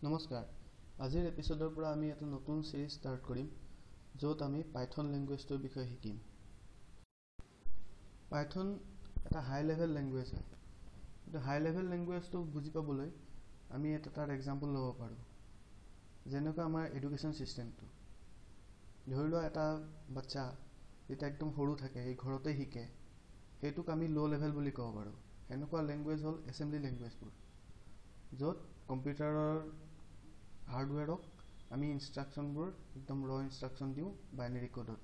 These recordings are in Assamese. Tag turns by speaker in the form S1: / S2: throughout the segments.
S1: নমস্কাৰ। আজিৰ এপিসোডৰ পৰা আমি এটা নতুন সিৰিজ ষ্টাৰ্ট কৰিম য'ত আমি পাইথন ল্যাঙ্গুৱেজটোৰ বিষয়ে শিকিম। পাইথন এটা হাই লেভেল ল্যাঙ্গুৱেজ হয়। কিন্তু হাই লেভেল ল্যাঙ্গুৱেজটো বুজি পাবলৈ আমি এটা এক্সাম্পল ল'ব পাৰোঁ। যেনেকৈ আমাৰ এডুকেশ্যন সিস্টেমটো। ধৰি লোৱা এটা বাচ্চা যেতিয়া একদম সৰু থাকে, এই ঘৰতে শিকে, সেইটোক আমি ল' লেভেল বুলি ক'ব পাৰোঁ। এনেকুৱা ল্যাঙ্গুৱেজ হ'ল এছেম্বলি ল্যাঙ্গুৱেজবোৰ, য'ত কম্পিউটাৰৰ হাৰ্ডৱেৰক আমি ইনষ্ট্ৰাকশ্যনবোৰ একদম ৰ ইনষ্ট্ৰাকশ্যন দিওঁ বাইনেৰী কোডত।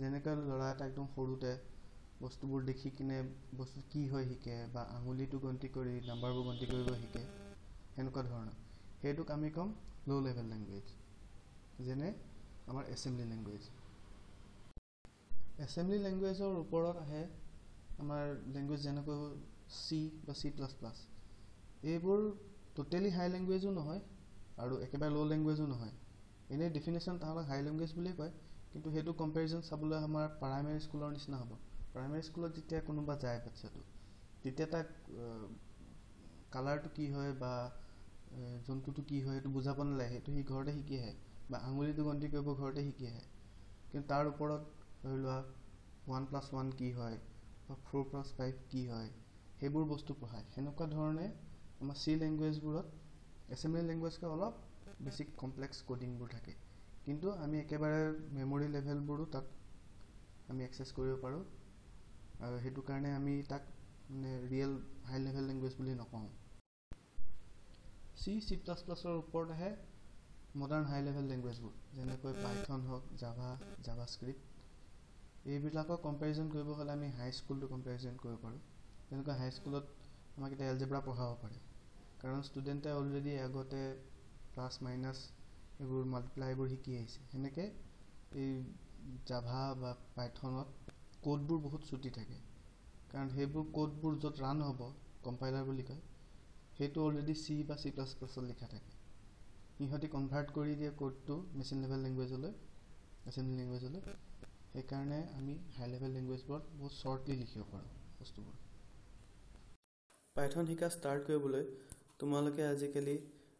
S1: যেনেকৈ ল'ৰা এটা একদম সৰুতে বস্তুবোৰ দেখি কিনে বস্তু কি হয় শিকে, বা আঙুলিটো গন্তি কৰি নাম্বাৰবোৰ গন্তি কৰিব শিকে, সেনেকুৱা ধৰণৰ। সেইটোক আমি ক'ম ল' লেভেল ল্যাঙ্গুৱেজ, যেনে আমাৰ এছেম্বলি ল্যাঙ্গুৱেজ। এছেম্বলি ল্যাঙ্গুৱেজৰ ওপৰত আহে আমাৰ ল্যাঙ্গুৱেজ যেনেকৈ চি বা C++। এইবোৰ টোটেলি হাই ল্যাঙ্গুৱেজো নহয় আৰু একেবাৰে ল' ল্যাঙ্গুৱেজো নহয়। এনেই ডেফিনেশ্যন তাহাঁতক হাই ল্যাঙ্গুৱেজ বুলিয়ে কয়, কিন্তু সেইটো কম্পেৰিজন চাবলৈ আমাৰ প্ৰাইমেৰী স্কুলৰ নিচিনা হ'ব। প্ৰাইমেৰী স্কুলত যেতিয়া কোনোবা যায় বাচ্চাটো, তেতিয়া তাক কালাৰটো কি হয় বা জন্তুটো কি হয় সেইটো বুজাব নালাগে, সেইটো সি ঘৰতে শিকি আহে, বা আঙুলিটো গন্তি কৰিব ঘৰতে শিকি আহে। কিন্তু তাৰ ওপৰত ধৰি লোৱা 1+1 কি হয় বা 4+5 কি হয়, সেইবোৰ বস্তু পঢ়ায়। সেনেকুৱা ধৰণে আমাৰ চি ল্যাঙ্গুৱেজবোৰত এছেম্বলি ল্যাঙ্গুৱেজকৈ অলপ বেছি কমপ্লেক্স কোডিংবোৰ থাকে। কিন্তু আমি একেবাৰে মেমৰি লেভেলবোৰো তাত আমি এক্সেছ কৰিব পাৰোঁ, আৰু সেইটো কাৰণে আমি তাক মানে ৰিয়েল হাই লেভেল ল্যাঙ্গুৱেজ বুলি নকওঁ। C++ৰ ওপৰত আহে মডাৰ্ণ হাই লেভেল ল্যাঙ্গুৱেজবোৰ, যেনেকৈ পাইথন হওক, জাভাস্ক্ৰিপ্ট। এইবিলাকৰ কম্পেৰিজন কৰিব হ'লে আমি হাই স্কুলটো কম্পেৰিজন কৰিব পাৰোঁ। যেনেকৈ হাই স্কুলত আমাক এতিয়া এলজেব্ৰা পঢ়াব পাৰে, কাৰণ ষ্টুডেণ্টে অলৰেডি আগতে প্লাছ মাইনাছ এইবোৰ মাল্টিপ্লাই এইবোৰ শিকি আহিছে। সেনেকৈ এই জাভা বা পাইথনত কোডবোৰ বহুত চুটি থাকে, কাৰণ সেইবোৰ কোডবোৰ য'ত ৰান হ'ব, কম্পাইলাৰ বুলি কয়, সেইটো অলৰেডি চি বা C++ত লিখা থাকে। সিহঁতি কনভাৰ্ট কৰি দিয়ে কোডটো মেচিন লেভেল লেঙ্গুৱেজলৈ, এছেম্বলি লেঙ্গুৱেজলৈ। সেইকাৰণে আমি হাই লেভেল লেঙ্গুৱেজবোৰত বহুত শ্বৰ্টলি লিখিব পাৰোঁ বস্তুবোৰ। পাইথন শিকা ষ্টাৰ্ট কৰিবলৈ তোমালোকে আজিকালি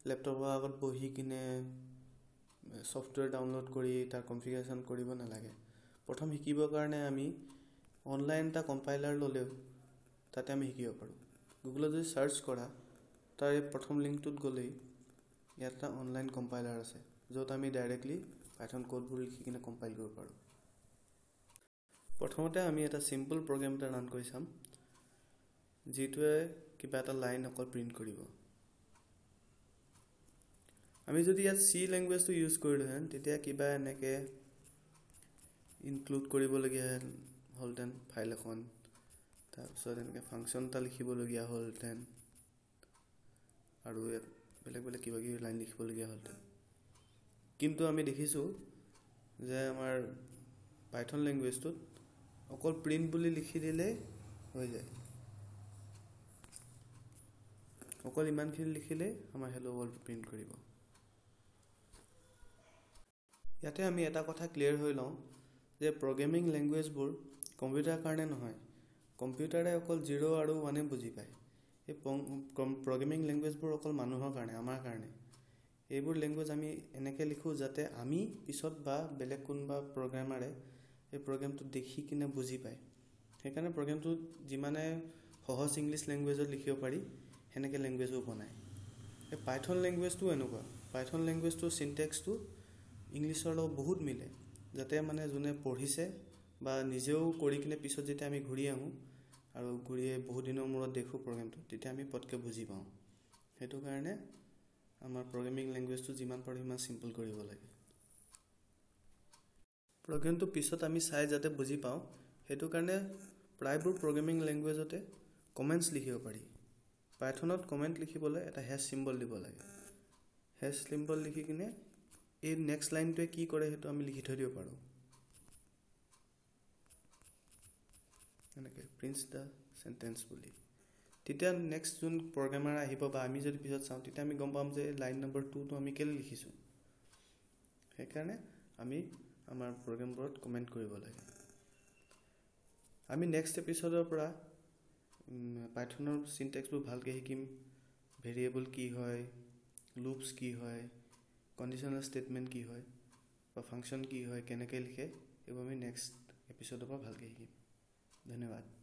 S1: লেপটপৰ আগত বহি কিনে ছফ্টৱেৰ ডাউনলোড কৰি তাৰ কনফিগাৰেশ্যন কৰিব নালাগে। প্ৰথম শিকিবৰ কাৰণে আমি অনলাইন এটা কম্পাইলাৰ ল'লেও তাতে আমি শিকিব পাৰোঁ। গুগলত যদি চাৰ্চ কৰা, তাৰ এই প্ৰথম লিংকটোত গ'লেই ইয়াত এটা অনলাইন কম্পাইলাৰ আছে, য'ত আমি ডাইৰেক্টলি পাইথন কোডবোৰ লিখি কিনে কম্পাইল কৰিব পাৰোঁ। প্ৰথমতে আমি এটা চিম্পল প্ৰগ্ৰেম এটা ৰান কৰি চাম, যিটোৱে কিবা এটা লাইন অকল প্ৰিণ্ট কৰিব। আমি যদি ইয়াত চি ল্যাঙ্গুৱেজটো ইউজ কৰিলোহেঁতেন, তেতিয়া কিবা এনেকৈ ইনক্লুড কৰিবলগীয়া হ'লহেঁতেন ফাইল এখন, তাৰপিছত এনেকৈ ফাংচন এটা লিখিবলগীয়া হ'লহেঁতেন, আৰু বেলেগ বেলেগ কিবা কিবি লাইন লিখিবলগীয়া হ'লহেঁতেন। কিন্তু আমি দেখিছোঁ যে আমাৰ পাইথন ল্যাঙ্গুৱেজটোত অকল প্ৰিণ্ট বুলি লিখি দিলেই হৈ যায়। অকল ইমানখিনি লিখিলেই আমাৰ হেল্ল' ৱৰ্ল্ড প্ৰিণ্ট কৰিব। ইয়াতে আমি এটা কথা ক্লিয়াৰ হৈ লওঁ যে প্ৰগ্ৰেমিং ল্যাঙ্গুৱেজবোৰ কম্পিউটাৰৰ কাৰণে নহয়, কম্পিউটাৰে অকল 0 আৰু 1 বুজি পায়। এই প্ৰগ্ৰেমিং ল্যাঙ্গুৱেজবোৰ অকল মানুহৰ কাৰণে, আমাৰ কাৰণে। এইবোৰ ল্যাঙ্গুৱেজ আমি এনেকৈ লিখোঁ যাতে আমি পিছত বা বেলেগ কোনোবা প্ৰগ্ৰেমাৰে এই প্ৰগ্ৰেমটো দেখি কিনে বুজি পায়। সেইকাৰণে প্ৰগ্ৰেমটো যিমানে সহজ ইংলিছ ল্যাঙ্গুৱেজত লিখিব পাৰি, সেনেকৈ ল্যাঙ্গুৱেজবোৰ বনায়। এই পাইথন ল্যাঙ্গুৱেজটো এনেকুৱা, পাইথন ল্যাঙ্গুৱেজটোৰ চিনটেক্সটো ইংলিছৰ লগত বহুত মিলে, যাতে মানে যোনে পঢ়িছে বা নিজেও কৰি কিনে পিছত যেতিয়া আমি ঘূৰি আহোঁ আৰু ঘূৰিয়ে বহুত দিনৰ মূৰত দেখোঁ প্ৰগ্ৰেমটো, তেতিয়া আমি পটকৈ বুজি পাওঁ। সেইটো কাৰণে আমাৰ প্ৰগ্ৰেমিং ল্যাঙ্গুৱেজটো যিমান পাৰোঁ সিমান চিম্পল কৰিব লাগে। প্ৰগ্ৰেমটো পিছত আমি চাই যাতে বুজি পাওঁ, সেইটো কাৰণে প্ৰায়বোৰ প্ৰগ্ৰেমিং ল্যাঙ্গুৱেজতে কমেণ্টছ লিখিব পাৰি। পাইথনত কমেণ্ট লিখিবলৈ এটা হেছ চিম্বল দিব লাগে। হেছ চিম্বল লিখি কিনে এই নেক্সট লাইনটোৱে কি কৰে সেইটো আমি লিখি থৈ দিব পাৰোঁ। এনেকৈ প্ৰিণ্টছ দ্য চেণ্টেন্স বুলি। তেতিয়া নেক্সট যোন প্ৰগ্ৰেমাৰ আহিব বা আমি যদি পিছত চাওঁ, তেতিয়া আমি গম পাম যে লাইন নম্বৰ 2টো আমি কেলৈ লিখিছোঁ। সেইকাৰণে আমি আমাৰ প্ৰগ্ৰেমবোৰত কমেণ্ট কৰিব লাগে। আমি নেক্সট এপিছডৰ পৰা পাইথনৰ চিনটেক্সবোৰ ভালকৈ শিকিম। ভেৰিয়েবল কি হয়, লুপছ কি হয়, কণ্ডিশ্যনেল ষ্টেটমেণ্ট কি হয়, বা ফাংচন কি হয়, কেনেকৈ লিখে, এইবোৰ আমি নেক্সট এপিছ'ডৰ পৰা ভালকৈ শিকিম। ধন্যবাদ।